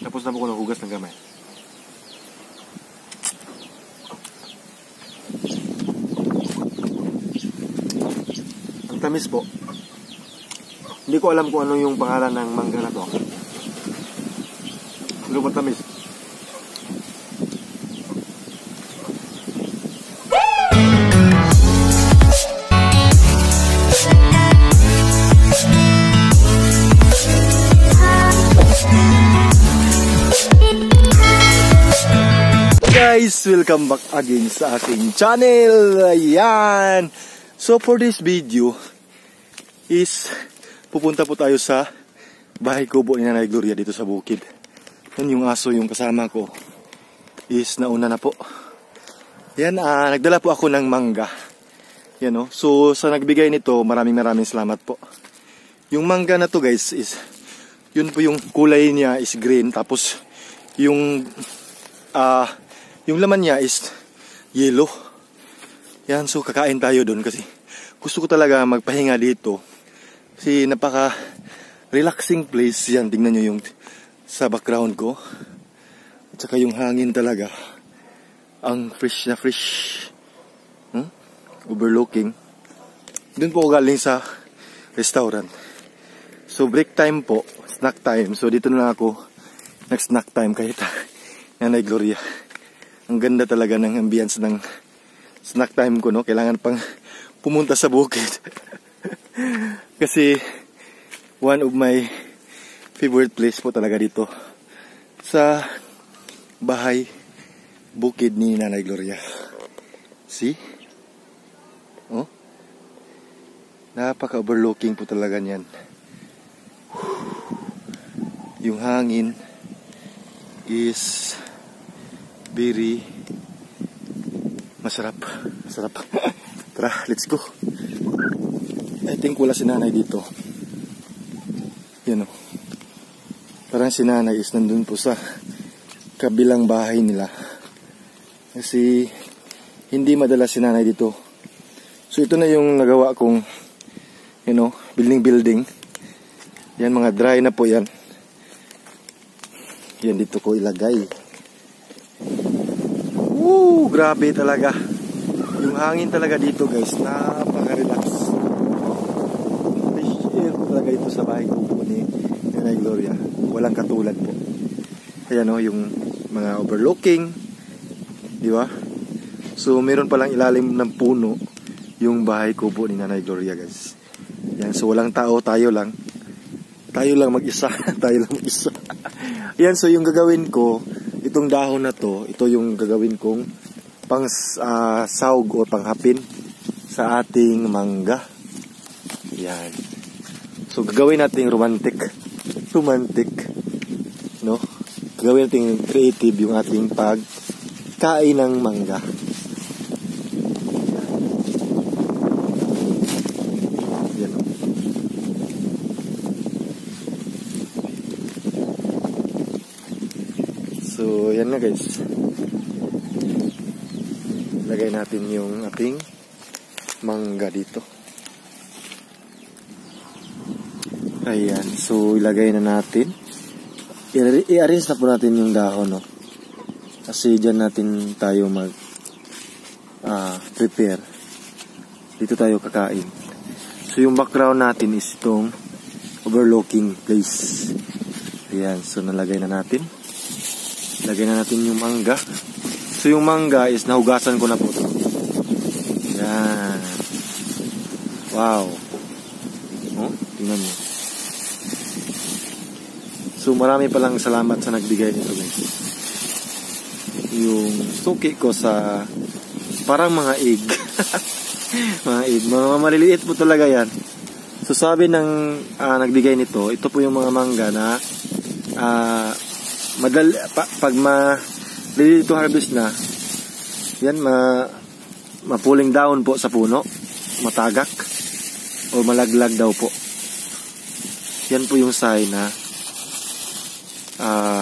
Tapos na po ko naghugas ng gamay. Ang tamis po. Hindi ko alam kung ano yung pangalan ng mangga na to. Pero matamis. Guys, welcome back again sa aking channel. Ayan. So for this video is pupunta po tayo sa bahay kubo ni Nanay Gloria dito sa bukid. Yan yung aso yung kasama ko is nauna na po. Yan, nagdala po ako ng mangga. Yan, so sa nagbigay nito, maraming salamat po. Yung mangga na to guys is, yun po yung kulay niya is green. Tapos yung laman niya is yellow. Yan, so kakain tayo doon kasi gusto ko talaga magpahinga dito. Kasi napaka relaxing place. Yan, tingnan nyo yung sa background ko. At saka yung hangin talaga. Ang fresh na fresh. Overlooking. Doon po ako galing sa restaurant. So break time po. Snack time. So dito na ako nag-snack time kahit Nanay Gloria. Ang ganda talaga ng ambience ng snack time ko, no? Kailangan pang pumunta sa bukid. Kasi one of my favorite place po talaga dito sa bahay bukid ni Nanay Gloria. See? Oh? Napaka-overlooking po talaga niyan. Yung hangin is very masarap. Tara, let's go. I think wala si Nanay dito. Yan o. Parang si Nanay is nandun po sa kabilang bahay nila. Kasi hindi madala si Nanay dito. So ito na yung nagawa kong building. Yan, mga dry na po yan. Yan, dito ko ilagay. Grabe talaga. Yung hangin talaga dito guys, napaka-relax. Fresh air talaga ito sa bahay kubo ni Nanay Gloria. Walang katulad po. Ayan yung mga overlooking. Di ba? So meron palang ilalim ng puno yung bahay kubo ni Nanay Gloria guys. Yan, so walang tao, tayo lang mag-isa. Yan, so yung gagawin ko, itong dahon na to, ito yung gagawin kong pang sahog o panghapin sa ating mangga. Yan. So gagawin natin romantic, no? Gagawin natin creative yung ating pagkain ng mangga. Yan. So yan na guys. Lagay natin yung ating mangga dito. Ayan. So ilagay na natin. I-arrange na po natin yung dahon, no? Kasi dyan natin tayo prepare. Dito tayo kakain. So yung background natin is itong overlooking place. Ayan. So nalagay na natin. Lagay na natin yung mangga. So yung mangga is nahugasan ko na po ito. Yan. Wow. Tingnan mo. So marami palang salamat sa nagbigay nito guys. Yung suki ko sa parang mga egg. Mga maliliit po talaga yan. So sabi ng nagbigay nito, ito po yung mga mangga na madali, pag ready to harvest na, yan, mapuling down po sa puno, matagak, o malaglag daw po. Yan po yung sign na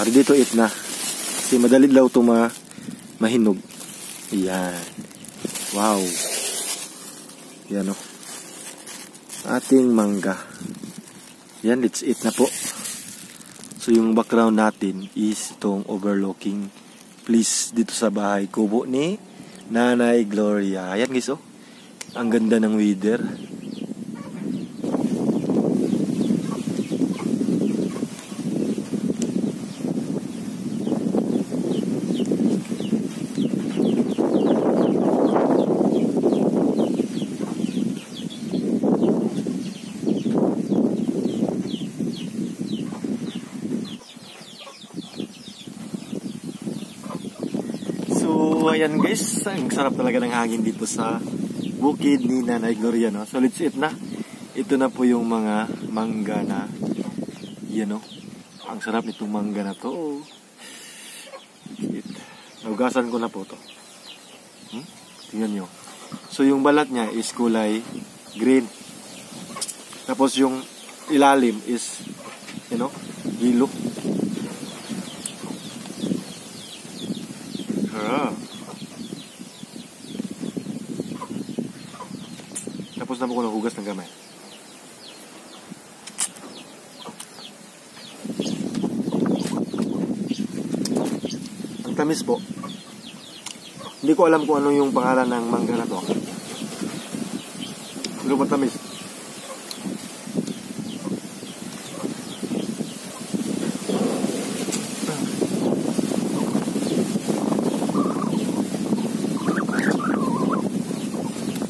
ready to eat na. Kasi madali daw ito mahinog. Yan. Wow. Yan o. ating mangga. Yan, let's eat na po. So yung background natin is itong overlooking place dito sa bahay kubo ni Nanay Gloria. Ayan guys, oh. Ang ganda ng weather. So, ayan guys, ang sarap talaga ng hangin dito sa bukid ni Nanay Gloria, no? So, let's eat na. Ito na po yung mga mangga na, yan, no? Ang sarap nitong mangga na to. Let's eat. Naugasan ko na po to. Tingnan nyo. So, yung balat niya is kulay green. Tapos, yung ilalim is, you know, yellow. Tapos na po ko nahugas ng gamay. Ang tamis po. Hindi ko alam kung ano yung pangalan ng mangga na to. Pero matamis.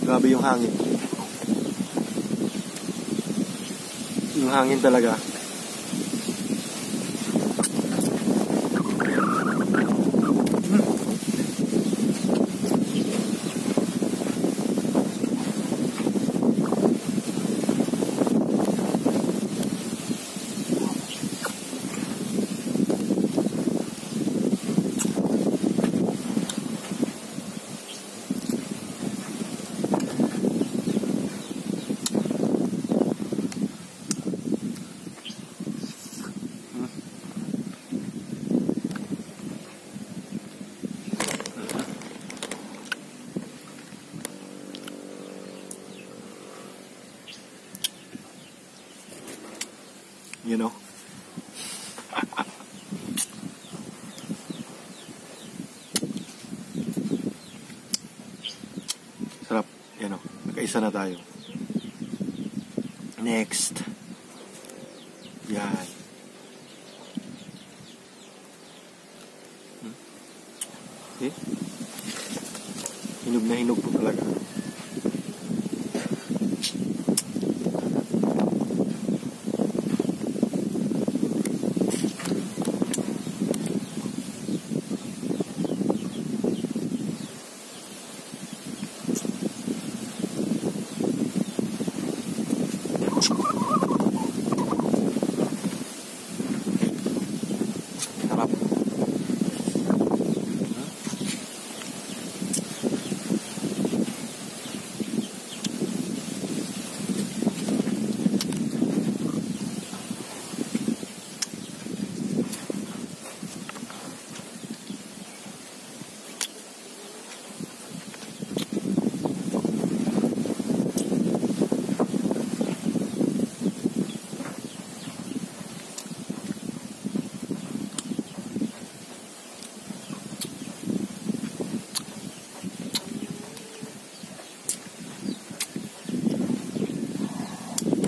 Grabe yung hangin. Yung hangin talaga. You know? Sarap. Yan o. Nakaisa na tayo. Next. Yan. Okay? Hinog na hinog po talaga.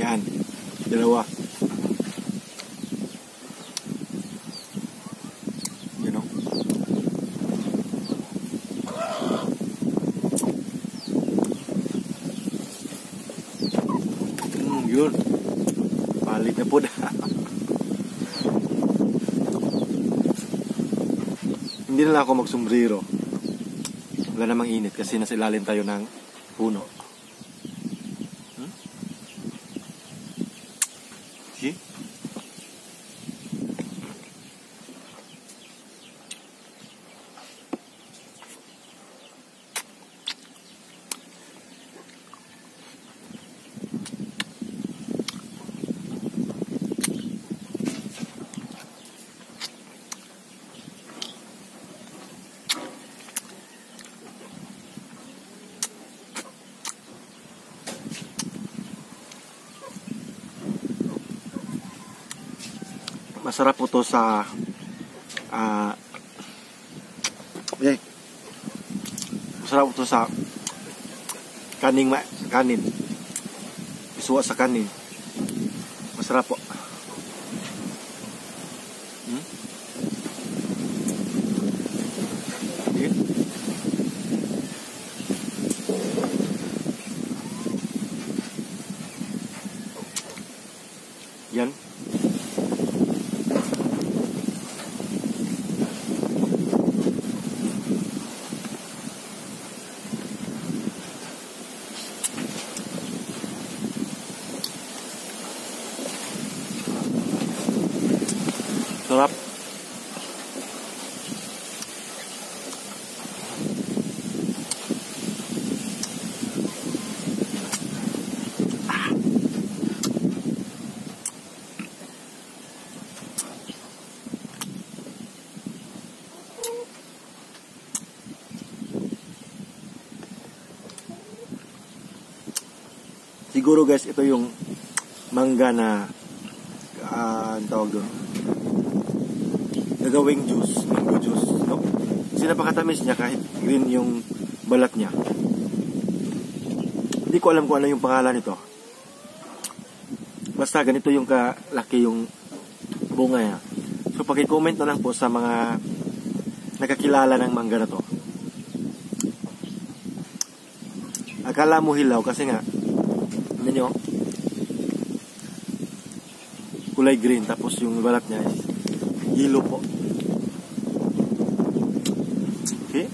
Yan. Dalawa. You know? Yun. Palit na po na. Hindi na lang ako magsombrero. Wala namang init kasi nasa ilalim tayo ng puno. See? Masarap po to sa masarap po to sa kanin. Isuwa sa kanin. Masarap po. Okay. Yan. Sarap. Siguro guys, ito yung mangga na ang tawag doon, gagawing juice, mango juice, no? Kasi napakatamis niya kahit green yung balat niya. Hindi ko alam kung ano yung pangalan nito. Basta ganito yung kalaki yung bunga niya. So paki-comment na lang po sa mga nakakilala ng mangga na to. Akala mo hilaw kasi nga ano nyo, kulay green tapos yung balat niya is yellow po. Okay.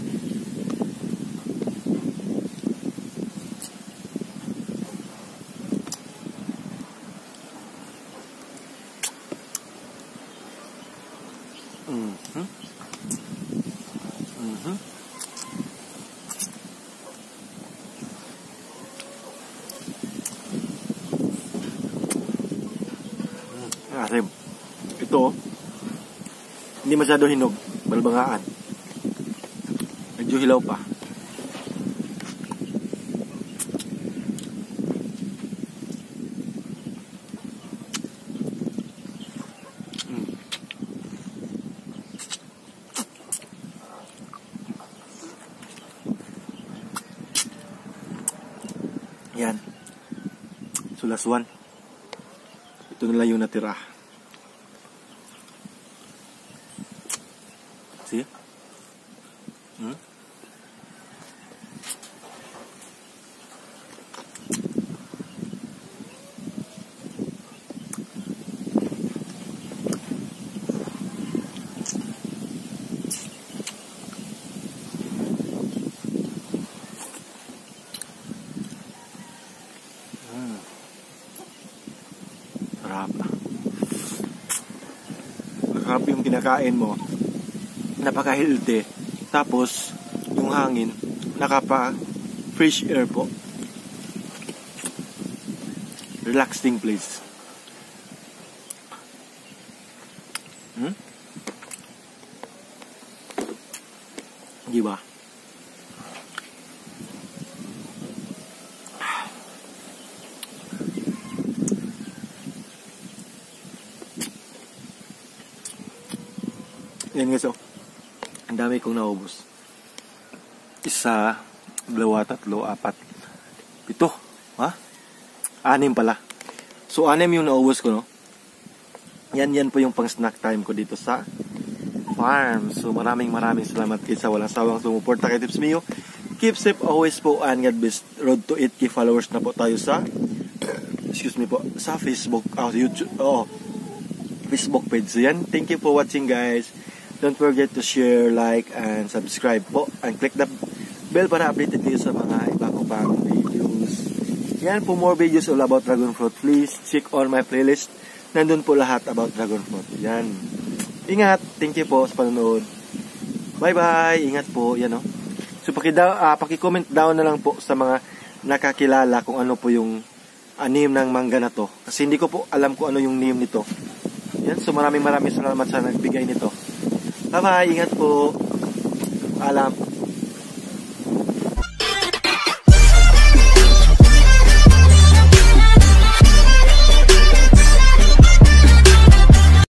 Asim. Ito, hindi masyado hinog, balbangaan. Medyo hilaw pa. Yan. So last one. Ito na lang yung natira. See? Sarap. Sarap yung kinakain mo. Napaka-healthy. Tapos, yung hangin, nakapa-fresh air po. Relaxing place. Di ba? Yan guys, oh. Ang dami kong naubos. 1, 2, 3, 4, 7. Ha? 6 pala. So, 6 yung naubos ko, no? Yan po yung pang snack time ko dito sa farm. So, maraming salamat kayo sa walang sawang sumuporta kay Tips Mio. Keep safe always po and God bless. Road to 8K followers na po tayo sa sa Facebook, YouTube, Facebook page. So, yan. Thank you for watching, guys. Don't forget to share, like, and subscribe po. And click the bell para updated kayo sa mga iba ko pang videos. Yan, for more videos all about dragon fruit, please check on my playlist. Nandun po lahat about dragon fruit. Yan. Ingat. Thank you po sa panonood. Bye-bye. Ingat po. Yan, oh. So, paki-comment down na lang po sa mga nakakilala kung ano po yung name ng mangga na to. Kasi hindi ko po alam kung ano yung name nito. Yan. So, maraming salamat sa nagbigay nito. Bye-bye. Ingat po. Alam.